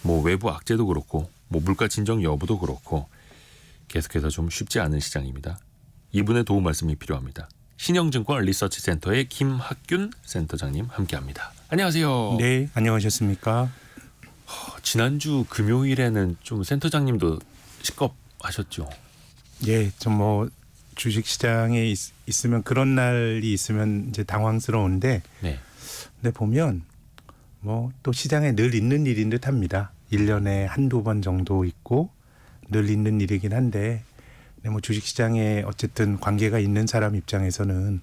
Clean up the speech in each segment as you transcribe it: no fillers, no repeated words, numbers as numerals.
뭐 외부 악재도 그렇고 뭐 물가 진정 여부도 그렇고 계속해서 좀 쉽지 않은 시장입니다. 이분의 도움 말씀이 필요합니다. 신영증권 리서치센터의 김학균 센터장님 함께합니다. 안녕하세요. 네, 안녕하셨습니까? 지난주 금요일에는 좀 센터장님도 시겁하셨죠? 예, 좀 뭐 주식시장에 있으면 그런 날이 있으면 이제 당황스러운데, 네. 근데 보면 뭐 또 시장에 늘 있는 일인 듯합니다. 1년에 한두 번 정도 있고 늘 있는 일이긴 한데, 근데 뭐 주식시장에 어쨌든 관계가 있는 사람 입장에서는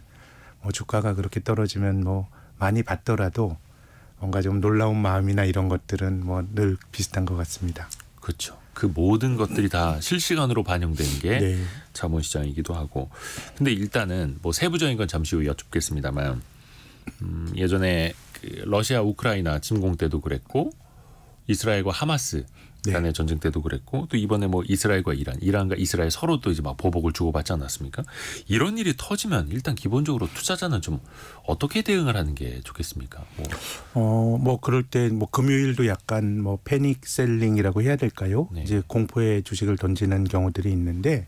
뭐 주가가 그렇게 떨어지면 뭐 많이 받더라도 뭔가 좀 놀라운 마음이나 이런 것들은 뭐 늘 비슷한 것 같습니다. 그렇죠. 그 모든 것들이 다 실시간으로 반영되는 게 네. 자본시장이기도 하고. 근데 일단은 뭐 세부적인 건 잠시 후 여쭙겠습니다만 예전에 그 러시아 우크라이나 침공 때도 그랬고 이스라엘과 하마스 간의 네. 전쟁 때도 그랬고 또 이번에 뭐 이스라엘과 이란과 이스라엘 서로 또 이제 막 보복을 주고받지 않았습니까? 이런 일이 터지면 일단 기본적으로 투자자는 좀 어떻게 대응을 하는 게 좋겠습니까? 뭐 그럴 때 뭐 금요일도 약간 뭐 패닉 셀링이라고 해야 될까요? 네. 이제 공포의 주식을 던지는 경우들이 있는데,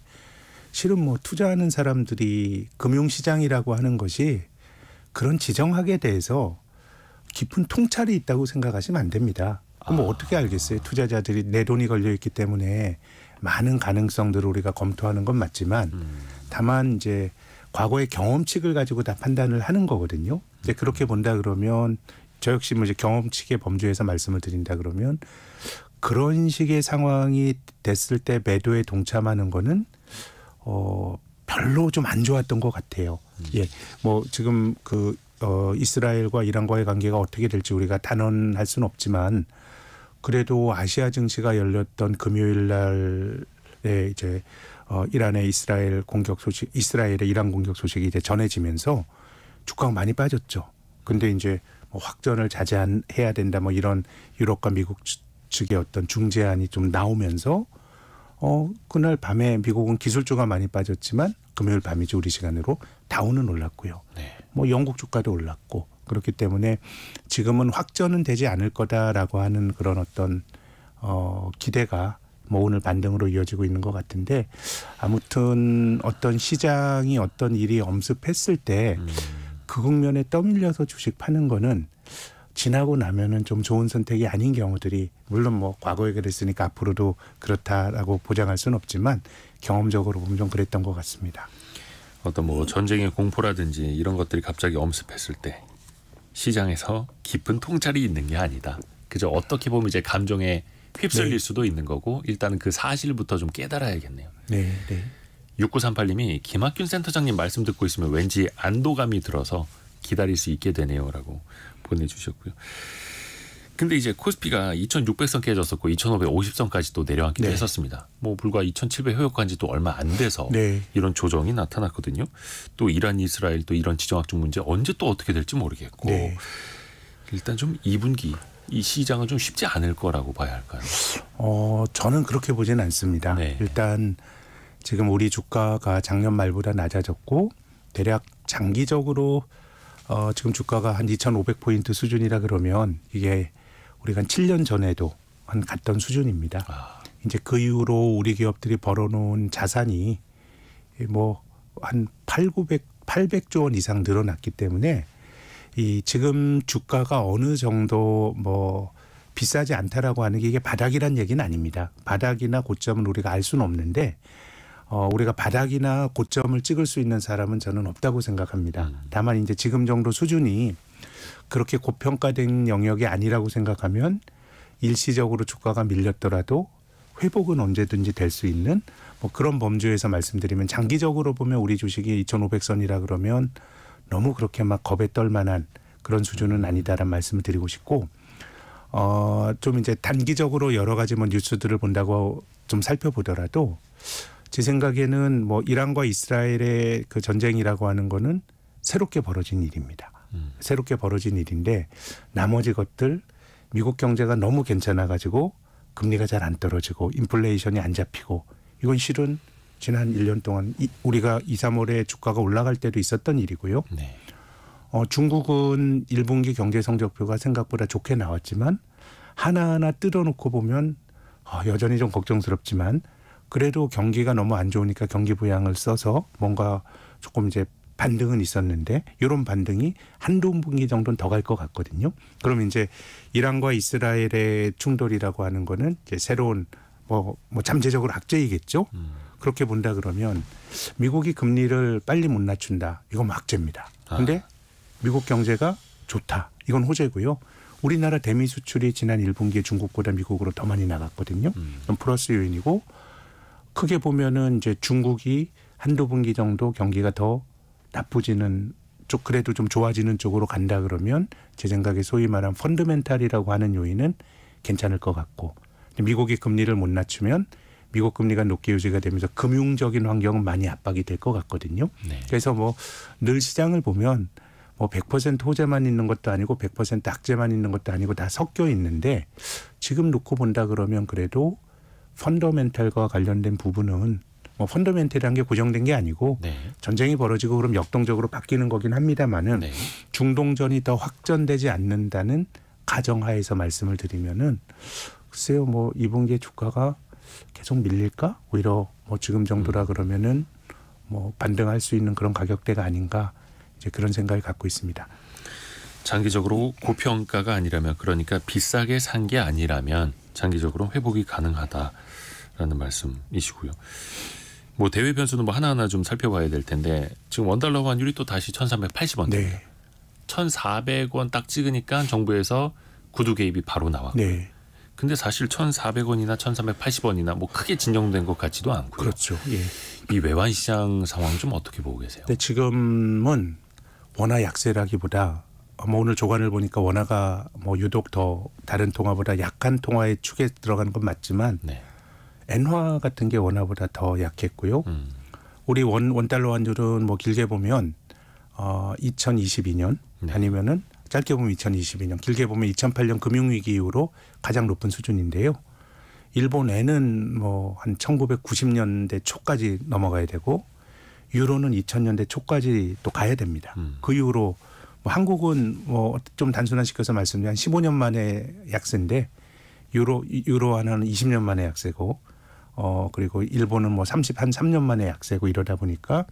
실은 뭐 투자하는 사람들이 금융시장이라고 하는 것이 그런 지정학에 대해서 깊은 통찰이 있다고 생각하시면 안 됩니다. 뭐 어떻게 알겠어요? 투자자들이 내 돈이 걸려 있기 때문에 많은 가능성들을 우리가 검토하는 건 맞지만, 다만 이제 과거의 경험칙을 가지고 다 판단을 하는 거거든요. 이제 그렇게 본다 그러면 저 역시 뭐 이제 경험칙의 범주에서 말씀을 드린다 그러면 그런 식의 상황이 됐을 때 매도에 동참하는 거는 별로 좀 안 좋았던 것 같아요. 예, 뭐 지금 이스라엘과 이란과의 관계가 어떻게 될지 우리가 단언할 수는 없지만, 그래도 아시아 증시가 열렸던 금요일 날에 이제 이란의 이스라엘의 이란 공격 소식이 이제 전해지면서 주가가 많이 빠졌죠. 근데 이제 뭐 확전을 자제해야 된다 뭐 이런 유럽과 미국 측의 어떤 중재안이 좀 나오면서 그날 밤에 미국은 기술주가 많이 빠졌지만 금요일 밤이죠, 우리 시간으로 다우는 올랐고요. 네. 뭐 영국 주가도 올랐고, 그렇기 때문에 지금은 확전은 되지 않을 거다라고 하는 그런 어떤 기대가 뭐 오늘 반등으로 이어지고 있는 것 같은데, 아무튼 어떤 시장이 어떤 일이 엄습했을 때 그 국면에 떠밀려서 주식 파는 거는 지나고 나면은 좀 좋은 선택이 아닌 경우들이, 물론 뭐 과거에 그랬으니까 앞으로도 그렇다라고 보장할 수는 없지만 경험적으로 보면 좀 그랬던 것 같습니다. 어떤 뭐 전쟁의 공포라든지 이런 것들이 갑자기 엄습했을 때 시장에서 깊은 통찰이 있는 게 아니다. 그저 어떻게 보면 이제 감정에 휩쓸릴 네. 수도 있는 거고, 일단은 그 사실부터 좀 깨달아야겠네요. 네, 네. 6938님이 김학균 센터장님 말씀 듣고 있으면 왠지 안도감이 들어서 기다릴 수 있게 되네요라고 보내주셨고요. 근데 이제 코스피가 2,600선 깨졌었고 2,550선까지 또 내려앉기도 네. 했었습니다. 뭐 불과 2,700 회복한 지 또 얼마 안 돼서 네. 이런 조정이 나타났거든요. 또 이란, 이스라엘 또 이런 지정학적 문제 언제 또 어떻게 될지 모르겠고, 네. 일단 좀 2분기 이 시장은 좀 쉽지 않을 거라고 봐야 할까요? 저는 그렇게 보진 않습니다. 네. 일단 지금 우리 주가가 작년 말보다 낮아졌고, 대략 장기적으로 지금 주가가 한 2,500포인트 수준이라 그러면 이게 우리가 한 7년 전에도 한 갔던 수준입니다. 이제 그 이후로 우리 기업들이 벌어놓은 자산이 뭐 한 800조 원 이상 늘어났기 때문에 이 지금 주가가 어느 정도 뭐 비싸지 않다라고 하는 게 이게 바닥이란 얘기는 아닙니다. 바닥이나 고점은 우리가 알 수는 없는데 우리가 바닥이나 고점을 찍을 수 있는 사람은 저는 없다고 생각합니다. 다만 이제 지금 정도 수준이 그렇게 고평가된 영역이 아니라고 생각하면 일시적으로 주가가 밀렸더라도 회복은 언제든지 될 수 있는 뭐 그런 범주에서 말씀드리면, 장기적으로 보면 우리 주식이 2,500선이라 그러면 너무 그렇게 막 겁에 떨 만한 그런 수준은 아니다라는 말씀을 드리고 싶고, 좀 이제 단기적으로 여러 가지 뭐 뉴스들을 본다고 좀 살펴보더라도 제 생각에는 뭐 이란과 이스라엘의 그 전쟁이라고 하는 거는 새롭게 벌어진 일입니다. 새롭게 벌어진 일인데, 나머지 것들 미국 경제가 너무 괜찮아가지고 금리가 잘 안 떨어지고 인플레이션이 안 잡히고, 이건 실은 지난 1년 동안 우리가 2, 3월에 주가가 올라갈 때도 있었던 일이고요. 네. 중국은 1분기 경제 성적표가 생각보다 좋게 나왔지만 하나하나 뜯어놓고 보면 여전히 좀 걱정스럽지만 그래도 경기가 너무 안 좋으니까 경기 부양을 써서 뭔가 조금 이제 반등은 있었는데 이런 반등이 한두 분기 정도는 더 갈 것 같거든요. 그럼 이제 이란과 이스라엘의 충돌이라고 하는 거는 이제 새로운 뭐 잠재적으로 악재이겠죠. 그렇게 본다 그러면 미국이 금리를 빨리 못 낮춘다. 이건 악재입니다. 그런데 미국 경제가 좋다. 이건 호재고요. 우리나라 대미 수출이 지난 1분기에 중국보다 미국으로 더 많이 나갔거든요. 그럼 플러스 요인이고 크게 보면은 이제 중국이 한두 분기 정도 경기가 더 나쁘지는 쪽 그래도 좀 좋아지는 쪽으로 간다 그러면 제 생각에 소위 말하는 펀더멘탈이라고 하는 요인은 괜찮을 것 같고 미국이 금리를 못 낮추면 미국 금리가 높게 유지가 되면서 금융적인 환경은 많이 압박이 될 것 같거든요. 네. 그래서 뭐 늘 시장을 보면 뭐 100% 호재만 있는 것도 아니고 100% 악재만 있는 것도 아니고 다 섞여 있는데 지금 놓고 본다 그러면 그래도 펀더멘탈과 관련된 부분은 뭐 펀더멘탈이라는 게 고정된 게 아니고 네. 전쟁이 벌어지고 그럼 역동적으로 바뀌는 거긴 합니다만은 네. 중동전이 더 확전되지 않는다는 가정하에서 말씀을 드리면은 글쎄요 뭐 2분기에 주가가 계속 밀릴까? 오히려 뭐 지금 정도라 그러면은 뭐 반등할 수 있는 그런 가격대가 아닌가 이제 그런 생각을 갖고 있습니다. 장기적으로 고평가가 아니라면 그러니까 비싸게 산 게 아니라면 장기적으로 회복이 가능하다라는 말씀이시고요. 뭐 대외 변수는 뭐 하나하나 좀 살펴봐야 될 텐데 지금 원달러 환율이 또 다시 1,380원. 네. 1,400원 딱 찍으니까 정부에서 구두 개입이 바로 나왔고. 네. 근데 사실 1,400원이나 1,380원이나 뭐 크게 진정된 것 같지도 않고요. 그렇죠. 예. 이 외환 시장 상황 좀 어떻게 보고 계세요? 근데 지금은 원화 약세라기보다 뭐 오늘 조간을 보니까 원화가 뭐 유독 더 다른 통화보다 약한 통화의 축에 들어가는 건 맞지만 네. 엔화 같은 게 원화보다 더 약했고요. 우리 원달러 환율은 뭐 길게 보면 2022년 네. 아니면은 짧게 보면 2022년, 길게 보면 2008년 금융위기 이후로 가장 높은 수준인데요. 일본에는 뭐 한 1990년대 초까지 넘어가야 되고 유로는 2000년대 초까지 또 가야 됩니다. 그 이후로 뭐 한국은 뭐 좀 단순화시켜서 말씀드리면 한 15년 만에 약세인데 유로 하나는 20년 만에 약세고 그리고 일본은 뭐 한 3년 만에 약세고 이러다 보니까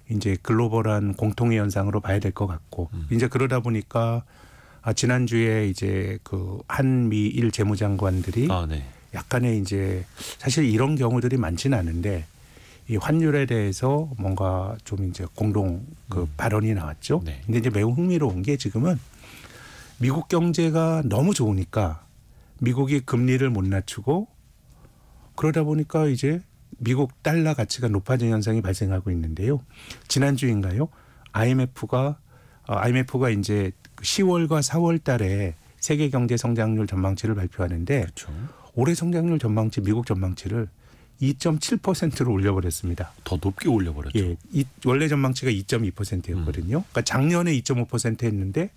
이제 글로벌한 공통의 현상으로 봐야 될 것 같고 이제 그러다 보니까 지난주에 이제 그 한미일 재무장관들이 네. 약간의 이제 사실 이런 경우들이 많지는 않은데 이 환율에 대해서 뭔가 좀 이제 공동 그 발언이 나왔죠. 네. 근데 이제 매우 흥미로운 게 지금은 미국 경제가 너무 좋으니까 미국이 금리를 못 낮추고 그러다 보니까 이제 미국 달러 가치가 높아진 현상이 발생하고 있는데요. 지난주인가요? IMF가 이제 10월과 4월 달에 세계 경제 성장률 전망치를 발표하는데 그렇죠. 올해 성장률 전망치 미국 전망치를 2.7%로 올려버렸습니다. 더 높게 올려버렸죠. 예, 원래 전망치가 2.2%였거든요. 그러니까 작년에 2.5% 했는데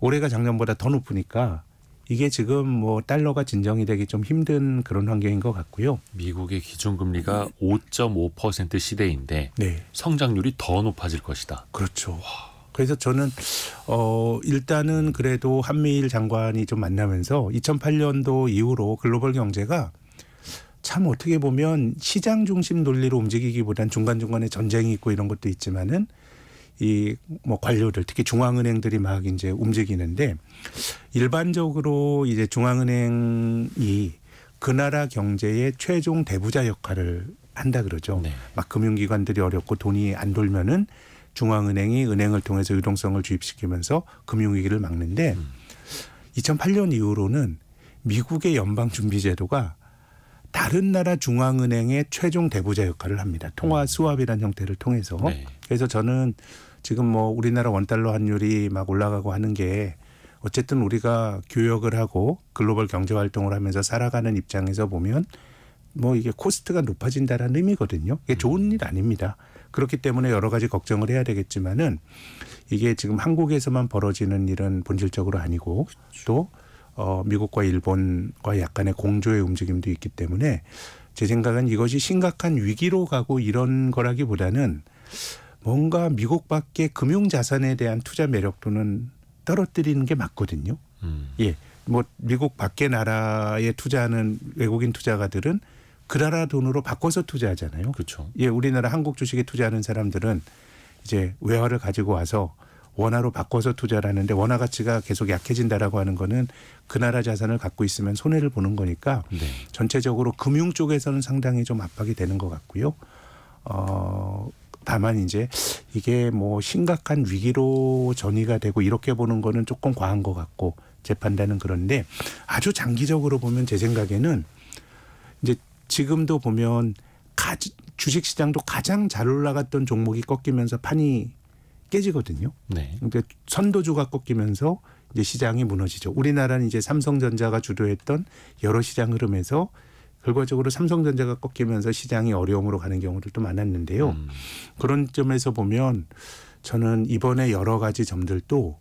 올해가 작년보다 더 높으니까 이게 지금 뭐 달러가 진정이 되기 좀 힘든 그런 환경인 것 같고요. 미국의 기준금리가 5.5% 시대인데 네, 성장률이 더 높아질 것이다. 그렇죠. 그래서 저는 일단은 그래도 한미일 장관이 좀 만나면서 2008년도 이후로 글로벌 경제가 참 어떻게 보면 시장 중심 논리로 움직이기보단 중간중간에 전쟁이 있고 이런 것도 있지만은 이 뭐 관료들 특히 중앙은행들이 막 이제 움직이는데 일반적으로 이제 중앙은행이 그 나라 경제의 최종 대부자 역할을 한다 그러죠. 네. 막 금융기관들이 어렵고 돈이 안 돌면은 중앙은행이 은행을 통해서 유동성을 주입시키면서 금융위기를 막는데 2008년 이후로는 미국의 연방준비제도가 다른 나라 중앙은행의 최종 대부자 역할을 합니다. 통화 스왑이라는 형태를 통해서. 네. 그래서 저는 지금 뭐 우리나라 원달러 환율이 막 올라가고 하는 게 어쨌든 우리가 교역을 하고 글로벌 경제 활동을 하면서 살아가는 입장에서 보면 뭐 이게 코스트가 높아진다라는 의미거든요. 이게 좋은 일 아닙니다. 그렇기 때문에 여러 가지 걱정을 해야 되겠지만은 이게 지금 한국에서만 벌어지는 일은 본질적으로 아니고 또 미국과 일본과 약간의 공조의 움직임도 있기 때문에 제 생각은 이것이 심각한 위기로 가고 이런 거라기보다는 뭔가 미국 밖의 금융자산에 대한 투자 매력도는 떨어뜨리는 게 맞거든요. 예. 뭐 미국 밖의 나라에 투자하는 외국인 투자가들은 그 나라 돈으로 바꿔서 투자하잖아요. 그렇죠. 예, 우리나라 한국 주식에 투자하는 사람들은 이제 외화를 가지고 와서 원화로 바꿔서 투자를 하는데 원화 가치가 계속 약해진다라고 하는 거는 그 나라 자산을 갖고 있으면 손해를 보는 거니까 네. 전체적으로 금융 쪽에서는 상당히 좀 압박이 되는 것 같고요. 다만 이제 이게 뭐 심각한 위기로 전이가 되고 이렇게 보는 거는 조금 과한 것 같고 제 판단은 그런데 아주 장기적으로 보면 제 생각에는 이제 지금도 보면 주식시장도 가장 잘 올라갔던 종목이 꺾이면서 판이 깨지거든요. 네. 근데 선도주가 꺾이면서 이제 시장이 무너지죠. 우리나라는 이제 삼성전자가 주도했던 여러 시장 흐름에서 결과적으로 삼성전자가 꺾이면서 시장이 어려움으로 가는 경우들도 많았는데요. 그런 점에서 보면 저는 이번에 여러 가지 점들도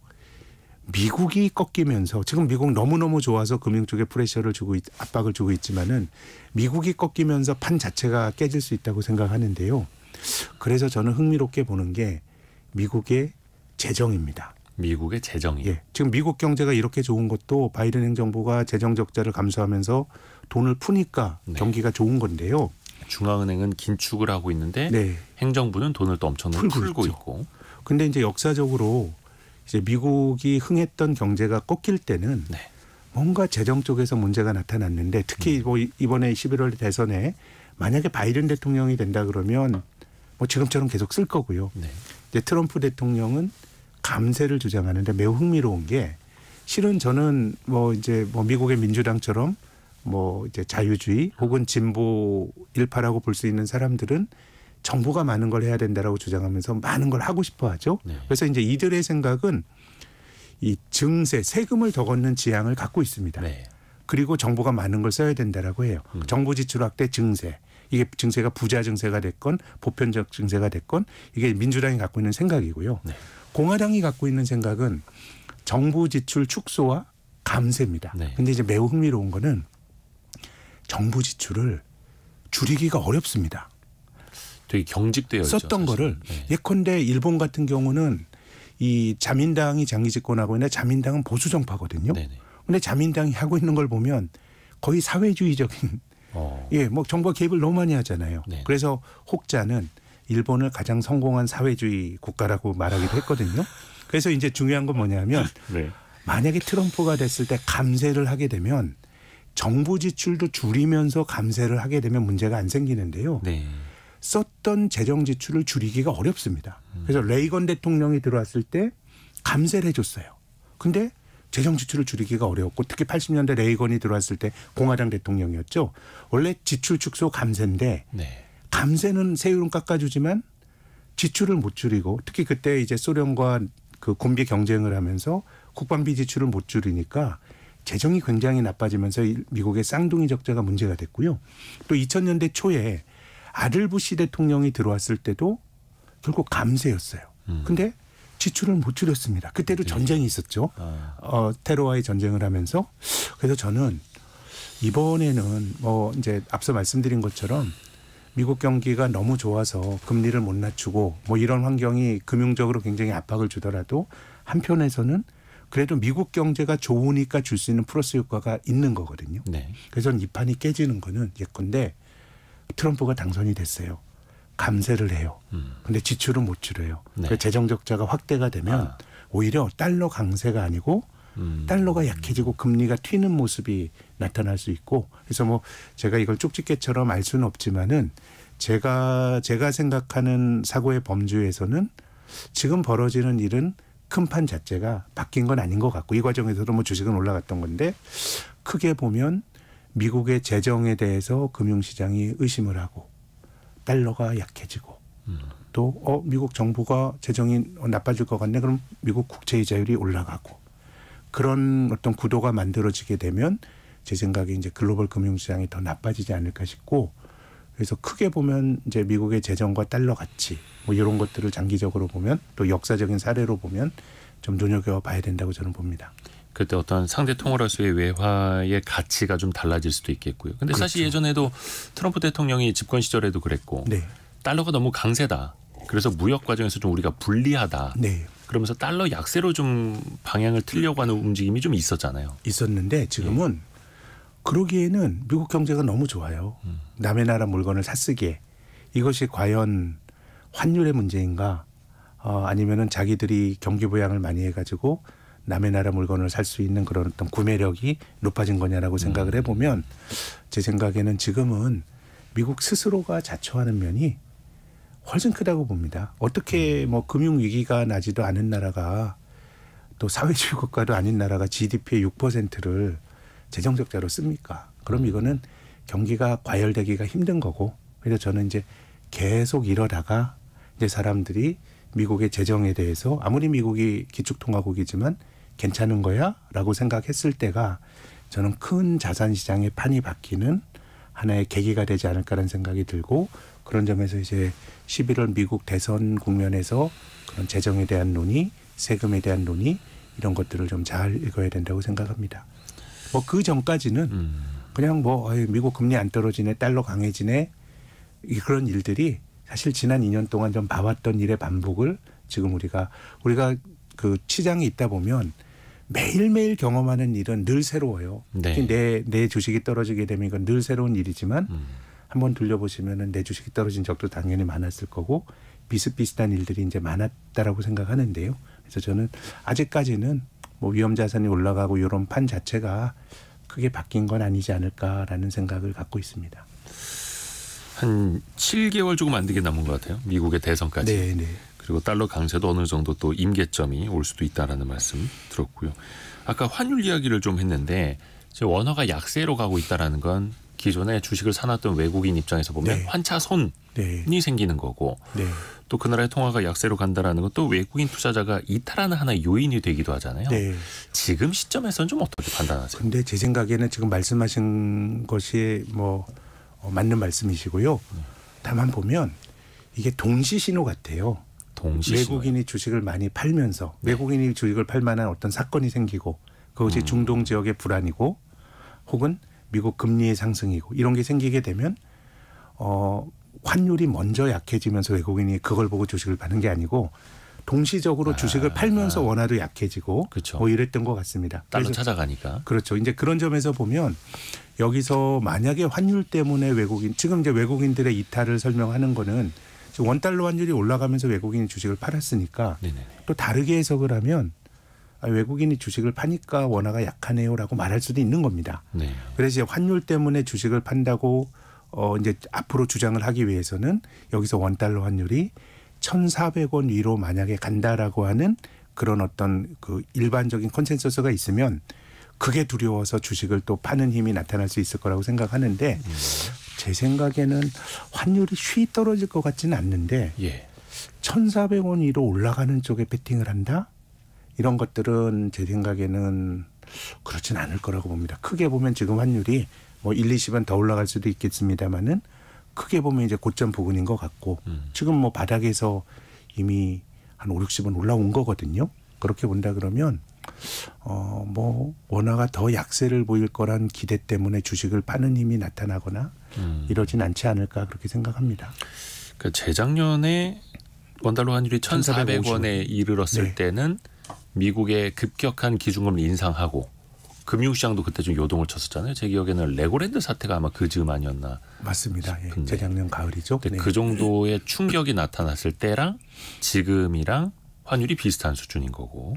미국이 꺾이면서 지금 미국 너무너무 좋아서 금융 쪽에 프레셔를 주고 압박을 주고 있지만은 미국이 꺾이면서 판 자체가 깨질 수 있다고 생각하는데요. 그래서 저는 흥미롭게 보는 게 미국의 재정입니다. 미국의 재정이. 예. 지금 미국 경제가 이렇게 좋은 것도 바이든 행정부가 재정 적자를 감수하면서 돈을 푸니까 네. 경기가 좋은 건데요. 중앙은행은 긴축을 하고 있는데 네. 행정부는 돈을 또 엄청나게 풀고 있고. 근데 이제 역사적으로 이제 미국이 흥했던 경제가 꺾일 때는 네. 뭔가 재정 쪽에서 문제가 나타났는데 특히 뭐 이번에 11월 대선에 만약에 바이든 대통령이 된다 그러면 뭐 지금처럼 계속 쓸 거고요. 네. 이제 트럼프 대통령은 감세를 주장하는데 매우 흥미로운 게 실은 저는 뭐 이제 뭐 미국의 민주당처럼 뭐 이제 자유주의 혹은 진보 일파라고 볼 수 있는 사람들은 정부가 많은 걸 해야 된다라고 주장하면서 많은 걸 하고 싶어 하죠. 네. 그래서 이제 이들의 생각은 이 증세, 세금을 더 걷는 지향을 갖고 있습니다. 네. 그리고 정부가 많은 걸 써야 된다라고 해요. 정부 지출 확대 증세. 이게 증세가 부자 증세가 됐건 보편적 증세가 됐건 이게 민주당이 갖고 있는 생각이고요. 네. 공화당이 갖고 있는 생각은 정부 지출 축소와 감세입니다. 네. 근데 이제 매우 흥미로운 거는 정부 지출을 줄이기가 어렵습니다. 되게 경직되어 있죠. 썼던 사실은. 거를 네. 예컨대 일본 같은 경우는 이 자민당이 장기 집권하고 있는데 자민당은 보수 정파거든요. 네네. 근데 자민당이 하고 있는 걸 보면 거의 사회주의적인 예, 뭐 정부가 개입을 너무 많이 하잖아요. 네. 그래서 혹자는 일본을 가장 성공한 사회주의 국가라고 말하기도 했거든요. 그래서 이제 중요한 건 뭐냐면 네. 만약에 트럼프가 됐을 때 감세를 하게 되면 정부 지출도 줄이면서 감세를 하게 되면 문제가 안 생기는데요. 네. 썼던 재정 지출을 줄이기가 어렵습니다. 그래서 레이건 대통령이 들어왔을 때 감세를 해줬어요. 근데 재정 지출을 줄이기가 어려웠고 특히 80년대 레이건이 들어왔을 때 공화당 대통령이었죠. 원래 지출 축소 감세인데 네. 감세는 세율은 깎아주지만 지출을 못 줄이고 특히 그때 이제 소련과 그 군비 경쟁을 하면서 국방비 지출을 못 줄이니까 재정이 굉장히 나빠지면서 미국의 쌍둥이 적자가 문제가 됐고요. 또 2000년대 초에 아들 부시 대통령이 들어왔을 때도 결국 감세였어요. 근데 지출을 못 줄였습니다. 그때도 전쟁이 있었죠. 테러와의 전쟁을 하면서. 그래서 저는 이번에는 뭐 이제 앞서 말씀드린 것처럼 미국 경기가 너무 좋아서 금리를 못 낮추고 뭐 이런 환경이 금융적으로 굉장히 압박을 주더라도 한편에서는 그래도 미국 경제가 좋으니까 줄 수 있는 플러스 효과가 있는 거거든요. 네. 그래서 이 판이 깨지는 거는 예컨대 트럼프가 당선이 됐어요. 감세를 해요. 근데 지출은 못 줄여요. 네. 그 재정 적자가 확대가 되면 오히려 달러 강세가 아니고 달러가 약해지고 금리가 튀는 모습이 나타날 수 있고 그래서 뭐 제가 이걸 쪽집게처럼 알 수는 없지만은 제가 생각하는 사고의 범주에서는 지금 벌어지는 일은 큰 판 자체가 바뀐 건 아닌 것 같고 이 과정에서도 뭐 주식은 올라갔던 건데 크게 보면 미국의 재정에 대해서 금융시장이 의심을 하고 달러가 약해지고 또 미국 정부가 재정이 나빠질 것 같네 그럼 미국 국채이자율이 올라가고 그런 어떤 구도가 만들어지게 되면 제 생각에 이제 글로벌 금융시장이 더 나빠지지 않을까 싶고 그래서 크게 보면 이제 미국의 재정과 달러 가치 뭐 이런 것들을 장기적으로 보면 또 역사적인 사례로 보면 좀 눈여겨봐야 된다고 저는 봅니다. 그때 어떤 상대 통화라수의 외화의 가치가 좀 달라질 수도 있겠고요. 근데 그렇죠. 사실 예전에도 트럼프 대통령이 집권 시절에도 그랬고 네. 달러가 너무 강세다. 그래서 무역 과정에서 좀 우리가 불리하다. 네. 그러면서 달러 약세로 좀 방향을 틀려고 하는 움직임이 좀 있었잖아요. 있었는데 지금은 그러기에는 미국 경제가 너무 좋아요. 남의 나라 물건을 사쓰기에 이것이 과연 환율의 문제인가 아니면은 자기들이 경기 부양을 많이 해가지고 남의 나라 물건을 살 수 있는 그런 어떤 구매력이 높아진 거냐라고 생각을 해보면 제 생각에는 지금은 미국 스스로가 자초하는 면이 훨씬 크다고 봅니다. 어떻게 뭐 금융 위기가 나지도 않은 나라가 또 사회주의 국가도 아닌 나라가 GDP의 6%를 재정 적자로 씁니까? 그럼 이거는 경기가 과열되기가 힘든 거고 그래서 저는 이제 계속 이러다가 이제 사람들이 미국의 재정에 대해서 아무리 미국이 기축통화국이지만 괜찮은 거야? 라고 생각했을 때가 저는 큰 자산시장의 판이 바뀌는 하나의 계기가 되지 않을까라는 생각이 들고 그런 점에서 이제 11월 미국 대선 국면에서 그런 재정에 대한 논의, 세금에 대한 논의 이런 것들을 좀 잘 읽어야 된다고 생각합니다. 뭐 그 전까지는 그냥 뭐 미국 금리 안 떨어지네, 달러 강해지네 그런 일들이 사실 지난 2년 동안 좀 봐왔던 일의 반복을 지금 우리가 그 시장에 있다 보면 매일매일 경험하는 일은 늘 새로워요. 네. 내 주식이 떨어지게 되면 이건 늘 새로운 일이지만 한번 돌려보시면은 내 주식이 떨어진 적도 당연히 많았을 거고 비슷비슷한 일들이 이제 많았다라고 생각하는데요. 그래서 저는 아직까지는 뭐 위험 자산이 올라가고 이런 판 자체가 크게 바뀐 건 아니지 않을까라는 생각을 갖고 있습니다. 한 7개월 조금 안 되게 남은 것 같아요. 미국의 대선까지. 네. 그리고 달러 강세도 어느 정도 또 임계점이 올 수도 있다라는 말씀 들었고요. 아까 환율 이야기를 좀 했는데 원화가 약세로 가고 있다라는 건 기존에 주식을 사놨던 외국인 입장에서 보면 환차 손이 생기는 거고 또 그 나라의 통화가 약세로 간다라는 것도 외국인 투자자가 이탈하는 하나의 요인이 되기도 하잖아요. 지금 시점에서는 좀 어떻게 판단하세요? 근데 제 생각에는 지금 말씀하신 것이 뭐 맞는 말씀이시고요. 다만 보면 이게 동시 신호 같아요. 외국인이 주식을 많이 팔면서 외국인이 주식을 팔 만한 어떤 사건이 생기고 그것이 중동 지역의 불안이고 혹은 미국 금리의 상승이고 이런 게 생기게 되면 환율이 먼저 약해지면서 외국인이 그걸 보고 주식을 파는 게 아니고 동시적으로 주식을 팔면서 원화도 약해지고 그렇죠. 뭐 이랬던 것 같습니다. 달러 찾아가니까. 그렇죠. 이제 그런 점에서 보면 여기서 만약에 환율 때문에 지금 이제 외국인들의 이탈을 설명하는 거는 원달러 환율이 올라가면서 외국인이 주식을 팔았으니까 또 다르게 해석을 하면 외국인이 주식을 파니까 원화가 약하네요라고 말할 수도 있는 겁니다. 그래서 이제 환율 때문에 주식을 판다고 이제 앞으로 주장을 하기 위해서는 여기서 원달러 환율이 1,400원 위로 만약에 간다라고 하는 그런 어떤 그 일반적인 컨센서스가 있으면 그게 두려워서 주식을 또 파는 힘이 나타날 수 있을 거라고 생각하는데 제 생각에는 환율이 쉬 떨어질 것 같지는 않는데 1,400원 위로 올라가는 쪽에 베팅을 한다? 이런 것들은 제 생각에는 그렇진 않을 거라고 봅니다. 크게 보면 지금 환율이 뭐 1, 20원 더 올라갈 수도 있겠습니다만은 크게 보면 이제 고점 부근인 것 같고 지금 뭐 바닥에서 이미 한 5, 60원 올라온 거거든요. 그렇게 본다 그러면 뭐 원화가 더 약세를 보일 거란 기대 때문에 주식을 파는 힘이 나타나거나 이러진 않지 않을까 그렇게 생각합니다. 그러니까 재작년에 원달러 환율이 1,400원에 이르렀을 때는 미국의 급격한 기준금리 인상하고 금융시장도 그때 좀 요동을 쳤었잖아요. 제 기억에는 레고랜드 사태가 아마 그 즈음 아니었나. 맞습니다. 재작년 가을이죠. 그 정도의 충격이 나타났을 때랑 지금이랑 환율이 비슷한 수준인 거고.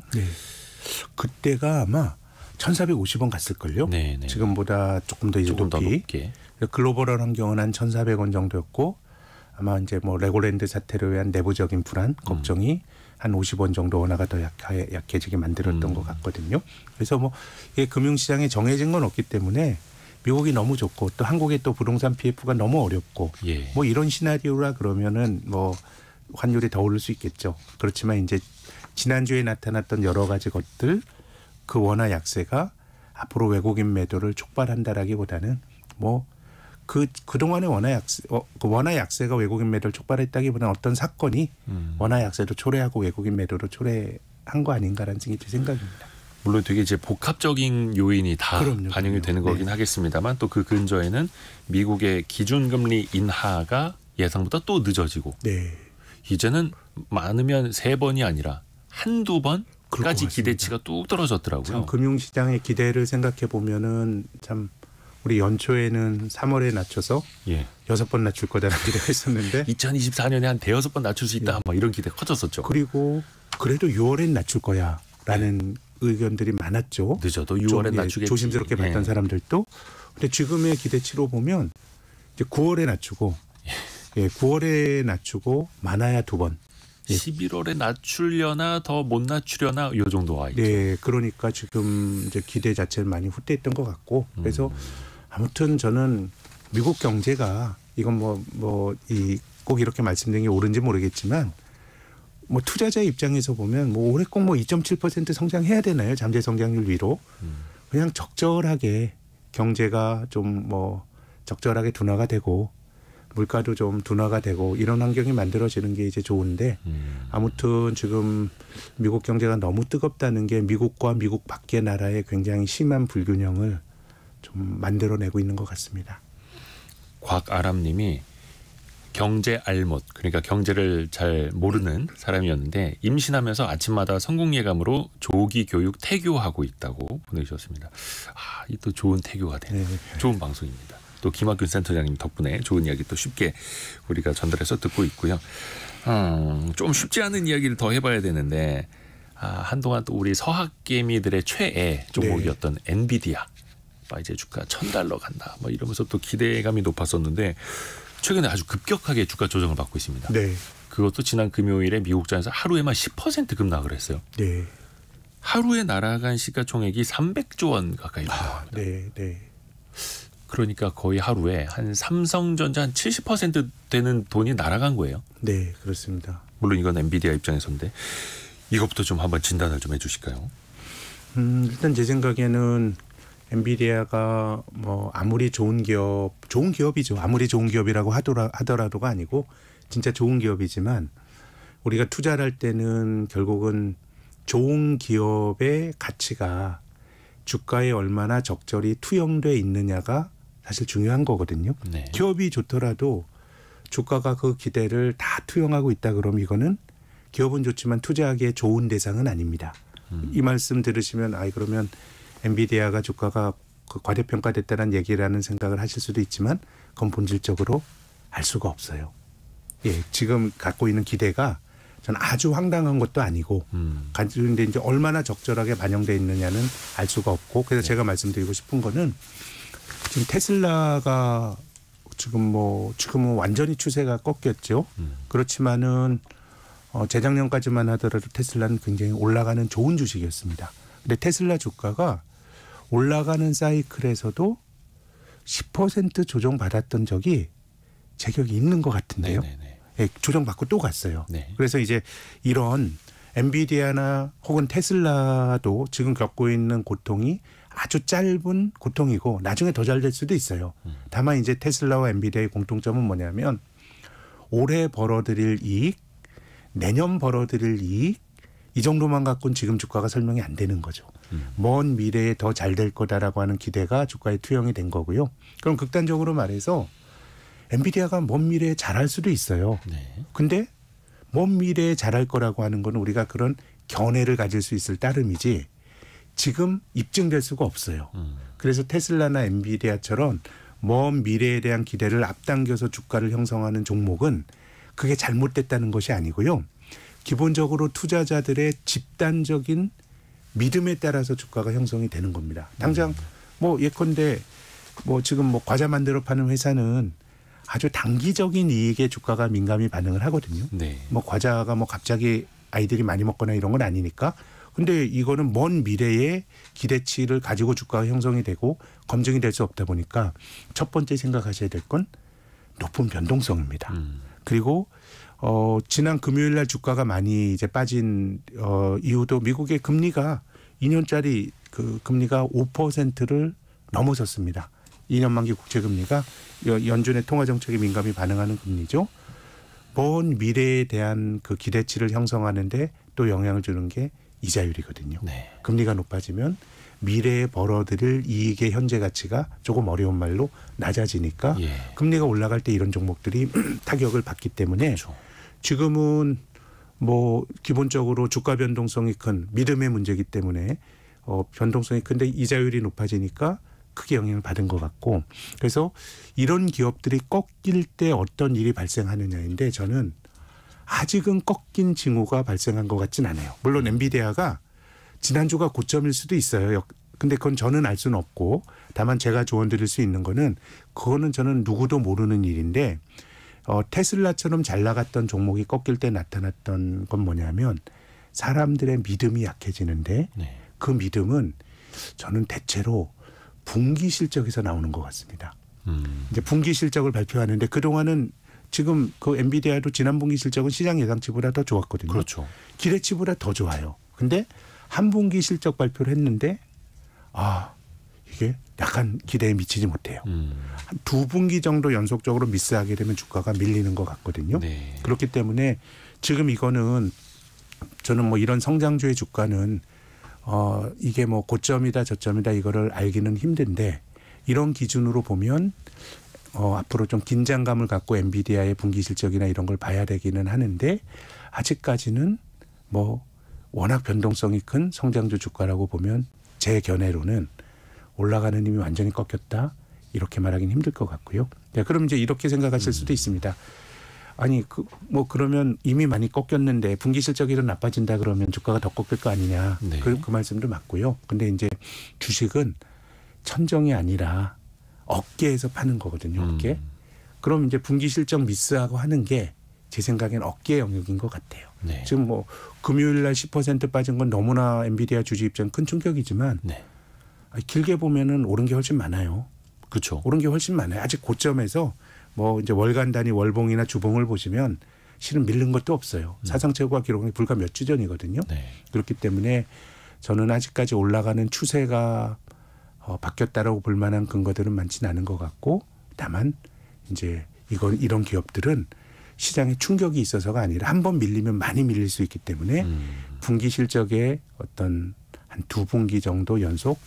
그때가 아마 1,450원 갔을걸요. 지금보다 조금 더 이제 높게. 글로벌 환경은 한 1,400원 정도였고 아마 이제 뭐 레고랜드 사태로 위한 내부적인 불안, 걱정이 한 50원 정도 원화가 더 약해지게 만들었던 것 같거든요. 그래서 뭐 이게 금융시장에 정해진 건 없기 때문에 미국이 너무 좋고 또 한국의 또 부동산 PF가 너무 어렵고 뭐 이런 시나리오라 그러면은 뭐 환율이 더 오를 수 있겠죠. 그렇지만 이제 지난주에 나타났던 여러 가지 것들 그 원화 약세가 앞으로 외국인 매도를 촉발한다라기보다는 뭐 그동안의 원화 약세가 외국인 매도를 촉발했다기보다는 어떤 사건이 원화 약세도 초래하고 외국인 매도를 초래한 거 아닌가라는 게 제 생각입니다. 물론 되게 이제 복합적인 요인이 다 반영이 되는 거긴 하겠습니다만 또 그 근저에는 미국의 기준금리 인하가 예상보다 또 늦어지고 이제는 많으면 3번이 아니라 한두 그럴 것 번까지 같습니다. 기대치가 뚝 떨어졌더라고요. 참 금융시장의 기대를 생각해 보면은 참 우리 연초에는 3월에 낮춰서 예. 6번 낮출 거다라는 기대가 있었는데 2024년에 한 대여섯 번 낮출 수 있다. 예. 막 이런 기대 커졌었죠. 그리고 그래도 6월엔 낮출 거야라는 의견들이 많았죠. 늦어도 좀, 6월에 예, 낮추겠지. 조심스럽게 봤던 예. 사람들도. 근데 지금의 기대치로 보면 이제 9월에 낮추고 9월에 낮추고 많아야 2번. 11월에 낮추려나 더 못 낮추려나 요 정도 와 있죠. 네, 그러니까 지금 이제 기대 자체는 많이 후퇴했던 것 같고 그래서 아무튼 저는 미국 경제가 이건 꼭 이렇게 말씀드린 게 옳은지 모르겠지만 뭐 투자자 입장에서 보면 뭐 올해 꼭 뭐 2.7% 성장해야 되나요? 잠재 성장률 위로 그냥 적절하게 경제가 좀 뭐 적절하게 둔화가 되고 물가도 좀 둔화가 되고 이런 환경이 만들어지는 게 이제 좋은데 아무튼 지금 미국 경제가 너무 뜨겁다는 게 미국과 미국 밖의 나라의 굉장히 심한 불균형을 좀 만들어내고 있는 것 같습니다. 곽아람님이 경제 알못, 그러니까 경제를 잘 모르는 사람이었는데 임신하면서 아침마다 성공예감으로 조기 교육 태교하고 있다고 보내주셨습니다. 아, 이 또 좋은 태교가 되는 좋은 방송입니다. 또 김학균 센터장님 덕분에 좋은 이야기 또 쉽게 우리가 전달해서 듣고 있고요. 좀 쉽지 않은 이야기를 더 해봐야 되는데 한동안 또 우리 서학개미들의 최애 종목이었던 엔비디아. 이제 주가 $1,000 간다. 뭐 이러면서 또 기대감이 높았었는데 최근에 아주 급격하게 주가 조정을 받고 있습니다. 네. 그것도 지난 금요일에 미국장에서 하루에만 10% 급락을 했어요. 네. 하루에 날아간 시가총액이 300조 원 가까이 나옵니다. 네, 네. 그러니까 거의 하루에 한 삼성전자 한 70% 되는 돈이 날아간 거예요. 네, 그렇습니다. 물론 이건 엔비디아 입장에서인데 이것부터 좀 한번 진단을 좀 해주실까요? 일단 제 생각에는 엔비디아가 뭐 아무리 좋은 기업이죠. 아무리 좋은 기업이라고 하더라도가 아니고 진짜 좋은 기업이지만 우리가 투자를 할 때는 결국은 좋은 기업의 가치가 주가에 얼마나 적절히 투영돼 있느냐가 사실 중요한 거거든요. 네. 기업이 좋더라도 주가가 그 기대를 다 투영하고 있다 그러면 이거는 기업은 좋지만 투자하기에 좋은 대상은 아닙니다. 이 말씀 들으시면 그러면 엔비디아가 주가가 과대평가됐다는 얘기라는 생각을 하실 수도 있지만 그건 본질적으로 알 수가 없어요. 예, 지금 갖고 있는 기대가 저는 아주 황당한 것도 아니고 가지고있는데 이제 얼마나 적절하게 반영돼 있느냐는 알 수가 없고 그래서 제가 말씀드리고 싶은 거는 지금 테슬라가 지금은 완전히 추세가 꺾였죠. 그렇지만은 재작년까지만 하더라도 테슬라는 굉장히 올라가는 좋은 주식이었습니다. 근데 테슬라 주가가 올라가는 사이클에서도 10% 조정받았던 적이 제 기억이 있는 것 같은데요. 예, 조정받고 또 갔어요. 네. 그래서 이제 이런 엔비디아나 혹은 테슬라도 지금 겪고 있는 고통이 아주 짧은 고통이고 나중에 더 잘 될 수도 있어요. 다만 이제 테슬라와 엔비디아의 공통점은 뭐냐면 올해 벌어들일 이익, 내년 벌어들일 이익 이 정도만 갖고는 지금 주가가 설명이 안 되는 거죠. 먼 미래에 더 잘 될 거다라고 하는 기대가 주가에 투영이 된 거고요. 그럼 극단적으로 말해서 엔비디아가 먼 미래에 잘할 수도 있어요. 네. 근데 먼 미래에 잘할 거라고 하는 건 우리가 그런 견해를 가질 수 있을 따름이지 지금 입증될 수가 없어요. 그래서 테슬라나 엔비디아처럼 먼 미래에 대한 기대를 앞당겨서 주가를 형성하는 종목은 그게 잘못됐다는 것이 아니고요. 기본적으로 투자자들의 집단적인 믿음에 따라서 주가가 형성이 되는 겁니다. 당장 예컨대 지금 과자 만들어 파는 회사는 아주 단기적인 이익에 주가가 민감히 반응을 하거든요. 네. 과자가 갑자기 아이들이 많이 먹거나 이런 건 아니니까. 근데 이거는 먼 미래의 기대치를 가지고 주가가 형성이 되고 검증이 될 수 없다 보니까 첫 번째 생각하셔야 될 건 높은 변동성입니다. 그리고 지난 금요일 날 주가가 많이 이제 빠진 이유도 미국의 금리가 2년짜리 그 금리가 5%를 넘어섰습니다. 2년 만기 국채 금리가 연준의 통화 정책에 민감히 반응하는 금리죠. 먼 미래에 대한 그 기대치를 형성하는데 또 영향을 주는 게 이자율이거든요. 네. 금리가 높아지면 미래에 벌어들일 이익의 현재 가치가 조금 어려운 말로 낮아지니까 금리가 올라갈 때 이런 종목들이 타격을 받기 때문에 그렇죠. 지금은 뭐 기본적으로 주가 변동성이 큰 믿음의 문제이기 때문에 변동성이 큰데 이자율이 높아지니까 크게 영향을 받은 것 같고 그래서 이런 기업들이 꺾일 때 어떤 일이 발생하느냐인데 저는 아직은 꺾인 징후가 발생한 것 같진 않아요. 물론 엔비디아가 지난주가 고점일 수도 있어요. 근데 그건 저는 알 수는 없고 다만 제가 조언 드릴 수 있는 거는 그거는 저는 누구도 모르는 일인데 테슬라처럼 잘 나갔던 종목이 꺾일 때 나타났던 건 뭐냐면 사람들의 믿음이 약해지는데 네. 그 믿음은 저는 대체로 분기 실적에서 나오는 것 같습니다. 이제 분기 실적을 발표하는데 그동안은 지금 그 엔비디아도 지난 분기 실적은 시장 예상치보다 더 좋았거든요. 그렇죠. 기대치보다 더 좋아요. 근데 한 분기 실적 발표를 했는데 이게 약간 기대에 미치지 못해요. 한 두 분기 정도 연속적으로 미스하게 되면 주가가 밀리는 것 같거든요. 네. 그렇기 때문에 지금 이거는 저는 뭐 이런 성장주의 주가는 이게 뭐 고점이다 저점이다 이거를 알기는 힘든데 이런 기준으로 보면 앞으로 좀 긴장감을 갖고 엔비디아의 분기 실적이나 이런 걸 봐야 되기는 하는데 아직까지는 뭐 워낙 변동성이 큰 성장주 주가라고 보면 제 견해로는 올라가는 힘이 완전히 꺾였다 이렇게 말하기는 힘들 것 같고요. 네, 그럼 이제 이렇게 생각하실 수도 있습니다. 아니 뭐 그러면 이미 많이 꺾였는데 분기 실적이 더 나빠진다 그러면 주가가 더 꺾일 거 아니냐. 네. 그 말씀도 맞고요. 근데 이제 주식은 천정이 아니라 어깨에서 파는 거거든요. 어깨. 그럼 이제 분기 실적 미스하고 하는 게 제 생각엔 어깨 영역인 것 같아요. 네. 지금 뭐 금요일 날 10% 빠진 건 너무나 엔비디아 주주 입장 큰 충격이지만 네. 길게 보면은 오른 게 훨씬 많아요. 그렇죠. 오른 게 훨씬 많아요. 아직 고점에서 뭐 이제 월간 단위 월봉이나 주봉을 보시면 실은 밀린 것도 없어요. 사상 최고가 기록이 불과 몇 주 전이거든요. 네. 그렇기 때문에 저는 아직까지 올라가는 추세가 바뀌었다라고 볼 만한 근거들은 많지는 않은 것 같고 다만 이제 이런 기업들은 시장에 충격이 있어서가 아니라 한 번 밀리면 많이 밀릴 수 있기 때문에 분기 실적의 어떤 한 두 분기 정도 연속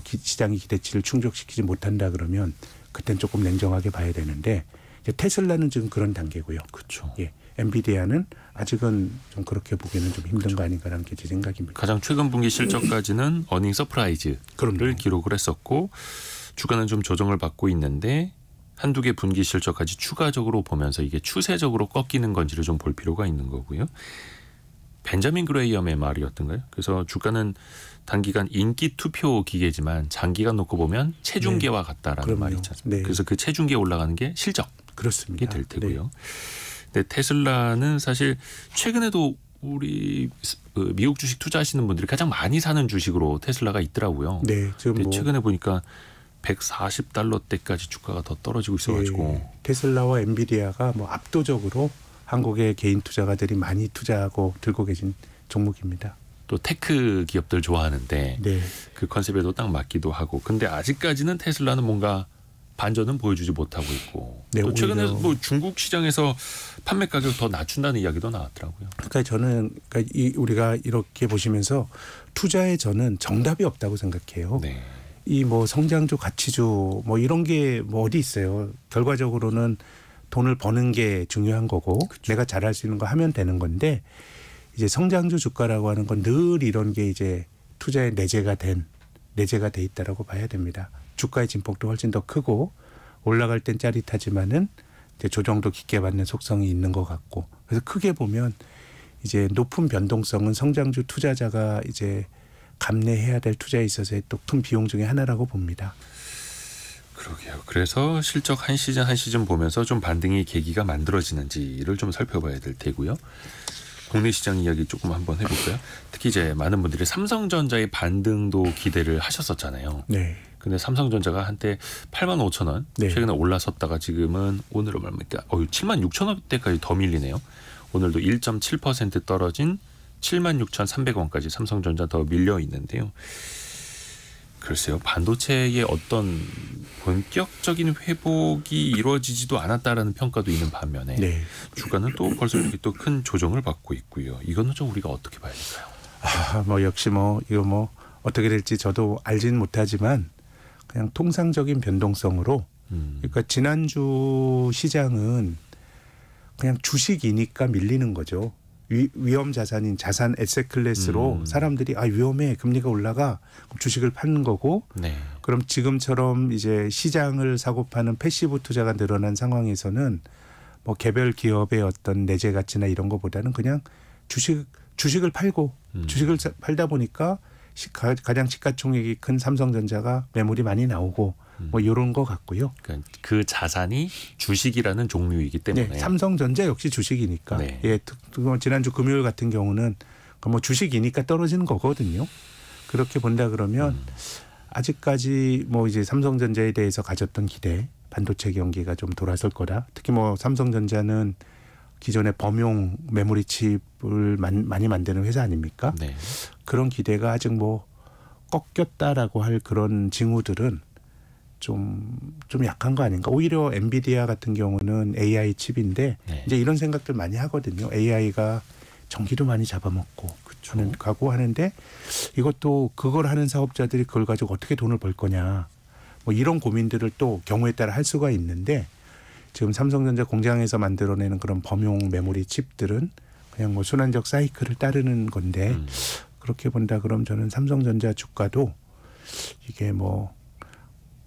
시장의 기대치를 충족시키지 못한다 그러면 그땐 조금 냉정하게 봐야 되는데 이제 테슬라는 지금 그런 단계고요. 그렇죠. 예, 엔비디아는 아직은 좀 그렇게 보기에는 좀 힘든 거 아닌가라는 게 제 생각입니다. 가장 최근 분기 실적까지는 어닝 서프라이즈를 그럼요. 기록을 했었고 주가는 좀 조정을 받고 있는데 한두 개 분기 실적까지 추가적으로 보면서 이게 추세적으로 꺾이는 건지를 좀 볼 필요가 있는 거고요. 벤자민 그레이엄의 말이었던가요? 그래서 주가는 단기간 인기 투표 기계지만 장기간 놓고 보면 체중계와 같다라는 그럼요. 말이 있지 않습니까? 네. 그래서 그 체중계 올라가는 게 실적이 그렇습니다. 될 테고요. 네. 근데 테슬라는 사실 최근에도 우리 미국 주식 투자하시는 분들이 가장 많이 사는 주식으로 테슬라가 있더라고요. 네, 지금 근데 뭐 최근에 보니까 $140대까지 주가가 더 떨어지고 있어가지고 테슬라와 엔비디아가 뭐 압도적으로 한국의 개인 투자가들이 많이 투자하고 들고 계신 종목입니다. 또 테크 기업들 좋아하는데 네. 그 컨셉에도 딱 맞기도 하고 근데 아직까지는 테슬라는 뭔가 반전은 보여주지 못하고 있고 네, 또 최근에 오히려 뭐 중국 시장에서 판매 가격 더 낮춘다는 이야기도 나왔더라고요. 그러니까 저는 우리가 이렇게 보시면서 투자에 저는 정답이 없다고 생각해요. 네. 이 뭐 성장주, 가치주 뭐 이런 게 뭐 어디 있어요. 결과적으로는 돈을 버는 게 중요한 거고 그쵸. 내가 잘할 수 있는 거 하면 되는 건데 이제 성장주 주가라고 하는 건 늘 이런 게 이제 투자에 내재가 돼 있다라고 봐야 됩니다. 주가의 진폭도 훨씬 더 크고 올라갈 땐 짜릿하지만은 이제 조정도 깊게 받는 속성이 있는 것 같고 그래서 크게 보면 이제 높은 변동성은 성장주 투자자가 이제 감내해야 될 투자에 있어서의 또 큰 비용 중에 하나라고 봅니다. 그러게요. 그래서 실적 한 시즌 보면서 좀 반등의 계기가 만들어지는지를 좀 살펴봐야 될 테고요. 국내 시장 이야기 조금 한번 해볼까요? 특히 이제 많은 분들이 삼성전자의 반등도 기대를 하셨었잖아요. 네. 근데 삼성전자가 한때 85,000원 네. 최근에 올라섰다가 지금은 오늘은 얼마입니까? 76,000원대까지 더 밀리네요. 오늘도 1.7% 떨어진 76,300원까지 삼성전자 더 밀려 있는데요. 글쎄요. 반도체의 어떤 본격적인 회복이 이루어지지도 않았다라는 평가도 있는 반면에 네. 주가는 또 벌써 이렇게 또 큰 조정을 받고 있고요. 이거는 좀 우리가 어떻게 봐야 될까요? 뭐 역시 뭐 이거 뭐 어떻게 될지 저도 알지는 못하지만 그냥 통상적인 변동성으로 그러니까 지난주 시장은 그냥 주식이니까 밀리는 거죠. 위험 자산인 자산 에셋 클래스로 사람들이 위험해 금리가 올라가 그럼 주식을 파는 거고 네. 그럼 지금처럼 이제 시장을 사고 파는 패시브 투자가 늘어난 상황에서는 뭐 개별 기업의 어떤 내재 가치나 이런 거보다는 그냥 주식을 팔고 주식을 팔다 보니까 가장 시가총액이 큰 삼성전자가 매물이 많이 나오고 뭐 이런 거 같고요. 그러니까 그 자산이 주식이라는 종류이기 때문에 네, 삼성전자 역시 주식이니까. 네. 예, 지난주 금요일 같은 경우는 뭐 주식이니까 떨어지는 거거든요. 그렇게 본다 그러면 아직까지 뭐 이제 삼성전자에 대해서 가졌던 기대, 반도체 경기가 좀 돌아설 거다. 특히 뭐 삼성전자는 기존의 범용 메모리 칩을 많이 만드는 회사 아닙니까? 네. 그런 기대가 아직 뭐 꺾였다라고 할 그런 징후들은 좀 약한 거 아닌가. 오히려 엔비디아 같은 경우는 AI 칩인데 네. 이제 이런 생각들 많이 하거든요. AI가 전기도 많이 잡아먹고 가고 하는데 이것도 그걸 하는 사업자들이 그걸 가지고 어떻게 돈을 벌 거냐. 뭐 이런 고민들을 또 경우에 따라 할 수가 있는데 지금 삼성전자 공장에서 만들어내는 그런 범용 메모리 칩들은 그냥 뭐 순환적 사이클을 따르는 건데 그렇게 본다 그럼 저는 삼성전자 주가도 이게 뭐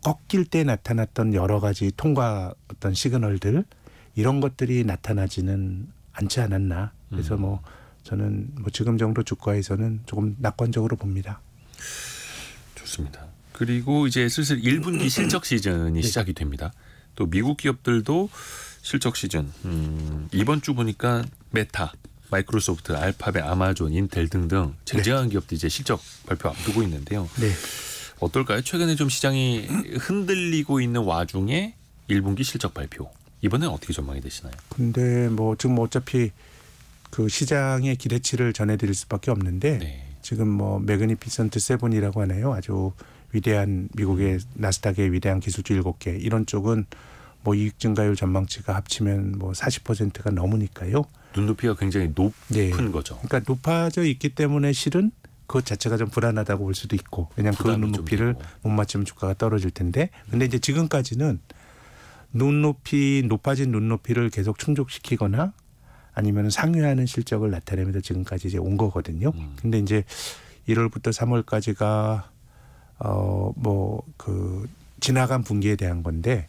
꺾일 때 나타났던 여러 가지 통과 어떤 시그널들 이런 것들이 나타나지는 않지 않았나. 그래서 뭐 저는 뭐 지금 정도 주가에서는 조금 낙관적으로 봅니다. 좋습니다. 그리고 이제 슬슬 1분기 실적 시즌이 시작이 됩니다. 또 미국 기업들도 실적 시즌 이번 주 보니까 메타, 마이크로소프트, 알파벳, 아마존, 인텔 등등 쟁쟁한 기업들이 이제 실적 발표 앞두고 있는데요. 네. 어떨까요? 최근에 좀 시장이 흔들리고 있는 와중에 1분기 실적 발표. 이번엔 어떻게 전망이 되시나요? 근데 뭐 지금 뭐 어차피 그 시장의 기대치를 전해드릴 수밖에 없는데 네. 지금 뭐 매그니피선트 세븐이라고 하네요. 아주 위대한 미국의 나스닥의 위대한 기술주 7개 이런 쪽은 뭐 이익 증가율 전망치가 합치면 뭐 40%가 넘으니까요. 눈높이가 굉장히 높은 네. 거죠. 그러니까 높아져 있기 때문에 실은 그것 자체가 좀 불안하다고 볼 수도 있고 왜냐하면 그 눈높이를 못 맞추면 주가가 떨어질 텐데 근데 이제 지금까지는 높아진 눈높이를 계속 충족시키거나 아니면 상회하는 실적을 나타내면서 지금까지 이제 온 거거든요. 근데 이제 1월부터 3월까지가 뭐 그 지나간 분기에 대한 건데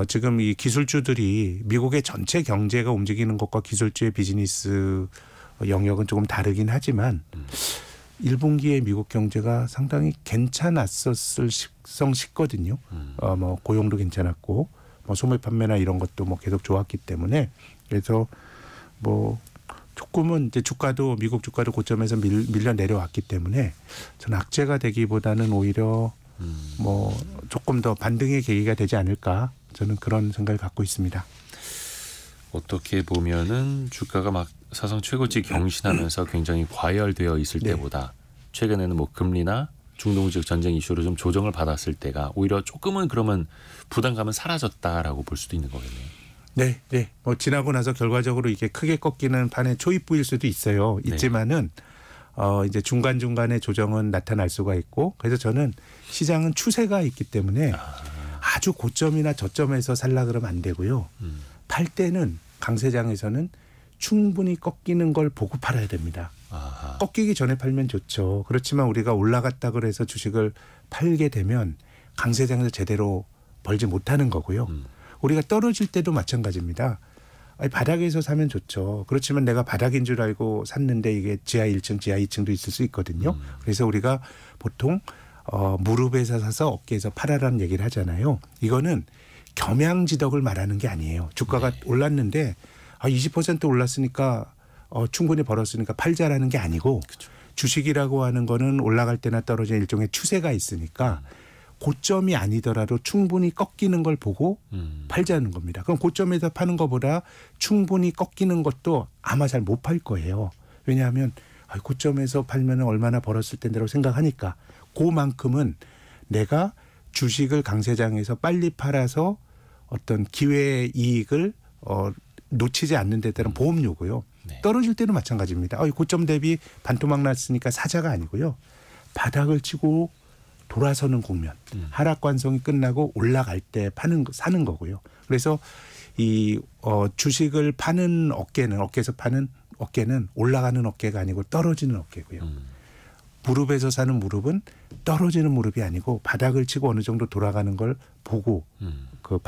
지금 이 기술주들이 미국의 전체 경제가 움직이는 것과 기술주의 비즈니스 영역은 조금 다르긴 하지만 1분기에 미국 경제가 상당히 괜찮았었을 식성 싶거든요. 뭐 고용도 괜찮았고 뭐 소매 판매나 이런 것도 뭐 계속 좋았기 때문에 그래서 뭐 조금은 이제 주가도 미국 주가도 고점에서 밀려 내려왔기 때문에 저는 악재가 되기보다는 오히려 뭐 조금 더 반등의 계기가 되지 않을까 저는 그런 생각을 갖고 있습니다. 어떻게 보면은 주가가 막 사상 최고치 경신하면서 굉장히 과열되어 있을 네. 때보다 최근에는 뭐 금리나 중동 지역 전쟁 이슈로 좀 조정을 받았을 때가 오히려 조금은 그러면 부담감은 사라졌다라고 볼 수도 있는 거겠네요. 네, 네. 뭐 지나고 나서 결과적으로 이게 크게 꺾이는 판에 초입부일 수도 있어요. 있지만은 이제 중간 중간에 조정은 나타날 수가 있고 그래서 저는 시장은 추세가 있기 때문에 아주 고점이나 저점에서 살라 그러면 안 되고요. 팔 때는 강세장에서는 충분히 꺾이는 걸 보고 팔아야 됩니다. 아하. 꺾이기 전에 팔면 좋죠. 그렇지만 우리가 올라갔다 그래서 주식을 팔게 되면 강세장에서 제대로 벌지 못하는 거고요. 우리가 떨어질 때도 마찬가지입니다. 아니, 바닥에서 사면 좋죠. 그렇지만 내가 바닥인 줄 알고 샀는데 이게 지하 1층, 지하 2층도 있을 수 있거든요. 그래서 우리가 보통 무릎에서 사서 어깨에서 팔아라는 얘기를 하잖아요. 이거는 겸양지덕을 말하는 게 아니에요. 주가가 올랐는데 20% 올랐으니까 충분히 벌었으니까 팔자라는 게 아니고 그쵸. 주식이라고 하는 거는 올라갈 때나 떨어지는 일종의 추세가 있으니까 고점이 아니더라도 충분히 꺾이는 걸 보고 팔자는 겁니다. 그럼 고점에서 파는 것보다 충분히 꺾이는 것도 아마 잘 못 팔 거예요. 왜냐하면 고점에서 팔면 얼마나 벌었을 텐데라고 생각하니까 그만큼은 내가 주식을 강세장에서 빨리 팔아서 어떤 기회의 이익을 놓치지 않는 데 따른 보험료고요. 네. 떨어질 때도 마찬가지입니다. 고점 대비 반토막 났으니까 사자가 아니고요. 바닥을 치고 돌아서는 국면, 하락 관성이 끝나고 올라갈 때 사는 거고요. 그래서 이 주식을 파는 어깨에서 파는 어깨는 올라가는 어깨가 아니고 떨어지는 어깨고요. 무릎에서 사는 무릎은 떨어지는 무릎이 아니고 바닥을 치고 어느 정도 돌아가는 걸 보고 그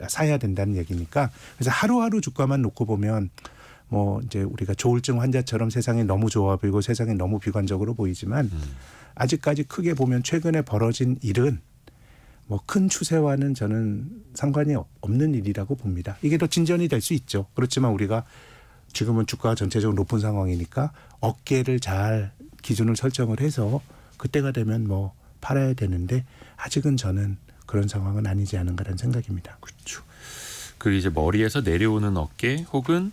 사야 된다는 얘기니까. 그래서 하루하루 주가만 놓고 보면 뭐 이제 우리가 조울증 환자처럼 세상이 너무 좋아 보이고 세상이 너무 비관적으로 보이지만 아직까지 크게 보면 최근에 벌어진 일은 뭐 큰 추세와는 저는 상관이 없는 일이라고 봅니다. 이게 더 진전이 될 수 있죠. 그렇지만 우리가 지금은 주가가 전체적으로 높은 상황이니까 어깨를 잘 기준을 설정을 해서 그때가 되면 뭐 팔아야 되는데 아직은 저는 그런 상황은 아니지 않은가라는 생각입니다. 그렇죠. 그 이제 머리에서 내려오는 어깨 혹은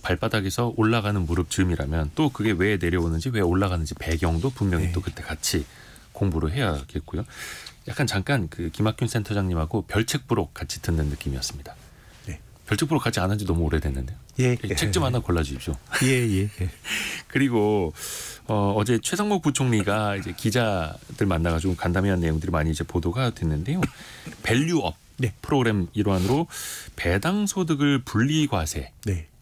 발바닥에서 올라가는 무릎 즈음이라면 또 그게 왜 내려오는지 왜 올라가는지 배경도 분명히 또 그때 같이 공부를 해야겠고요. 약간 잠깐 그 김학균 센터장님하고 별책부록 같이 듣는 느낌이었습니다. 네. 별책부록 같이 안 한 지 너무 오래됐는데요. 예. 책 좀 하나 골라주십시오. 예. 그리고 어제 최상목 부총리가 이제 기자들 만나가지고 간담회한 내용들이 많이 이제 보도가 됐는데요. 밸류업 프로그램 일환으로 배당 소득을 분리과세.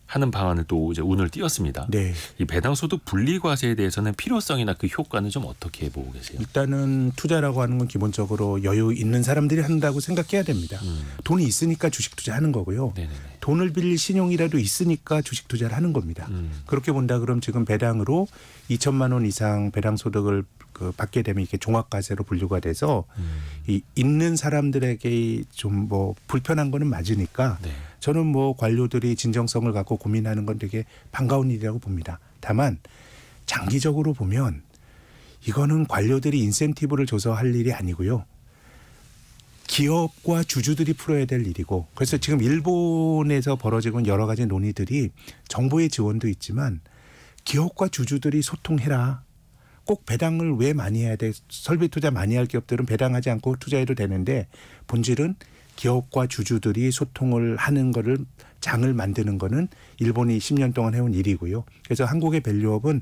하는 방안을 또 이제 운을 띄웠습니다. 네. 이 배당소득 분리과세에 대해서는 필요성이나 그 효과는 좀 어떻게 보고 계세요? 일단은 투자라고 하는 건 기본적으로 여유 있는 사람들이 한다고 생각해야 됩니다. 돈이 있으니까 주식 투자하는 거고요. 네네네. 돈을 빌릴 신용이라도 있으니까 주식 투자를 하는 겁니다. 그렇게 본다 그럼 지금 배당으로 2천만 원 이상 배당소득을 받게 되면 이게 종합과세로 분류가 돼서 이 있는 사람들에게 좀 뭐 불편한 거는 맞으니까 저는 뭐 관료들이 진정성을 갖고 고민하는 건 되게 반가운 일이라고 봅니다. 다만 장기적으로 보면 이거는 관료들이 인센티브를 줘서 할 일이 아니고요. 기업과 주주들이 풀어야 될 일이고 그래서 지금 일본에서 벌어지고 있는 여러 가지 논의들이 정부의 지원도 있지만 기업과 주주들이 소통해라. 꼭 배당을 왜 많이 해야 돼? 설비 투자 많이 할 기업들은 배당하지 않고 투자해도 되는데 본질은 기업과 주주들이 소통을 하는 거를 장을 만드는 거는 일본이 10년 동안 해온 일이고요. 그래서 한국의 밸류업은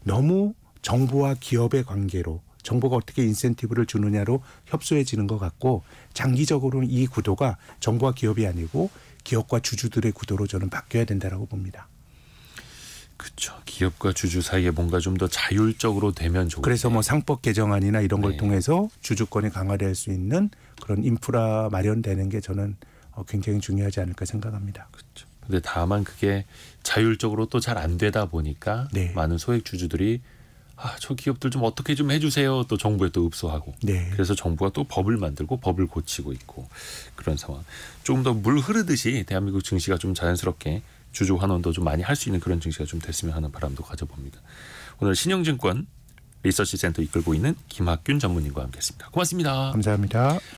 너무 정부와 기업의 관계로 정부가 어떻게 인센티브를 주느냐로 협소해지는 것 같고 장기적으로 이 구도가 정부와 기업이 아니고 기업과 주주들의 구도로 저는 바뀌어야 된다라고 봅니다. 그렇죠. 기업과 주주 사이에 뭔가 좀 더 자율적으로 되면 좋겠죠. 그래서 뭐 상법 개정안이나 이런 걸 통해서 주주권이 강화될 수 있는 그런 인프라 마련되는 게 저는 굉장히 중요하지 않을까 생각합니다. 그렇죠. 근데 다만 그게 자율적으로 또 잘 안 되다 보니까 많은 소액 주주들이 저 기업들 좀 어떻게 좀 해주세요. 또 정부에 또 읍소하고. 그래서 정부가 또 법을 만들고 법을 고치고 있고 그런 상황. 조금 더 물 흐르듯이 대한민국 증시가 좀 자연스럽게 주주 환원도 좀 많이 할 수 있는 그런 증시가 좀 됐으면 하는 바람도 가져봅니다. 오늘 신영증권 리서치센터 이끌고 있는 김학균 전문인과 함께했습니다. 고맙습니다. 감사합니다.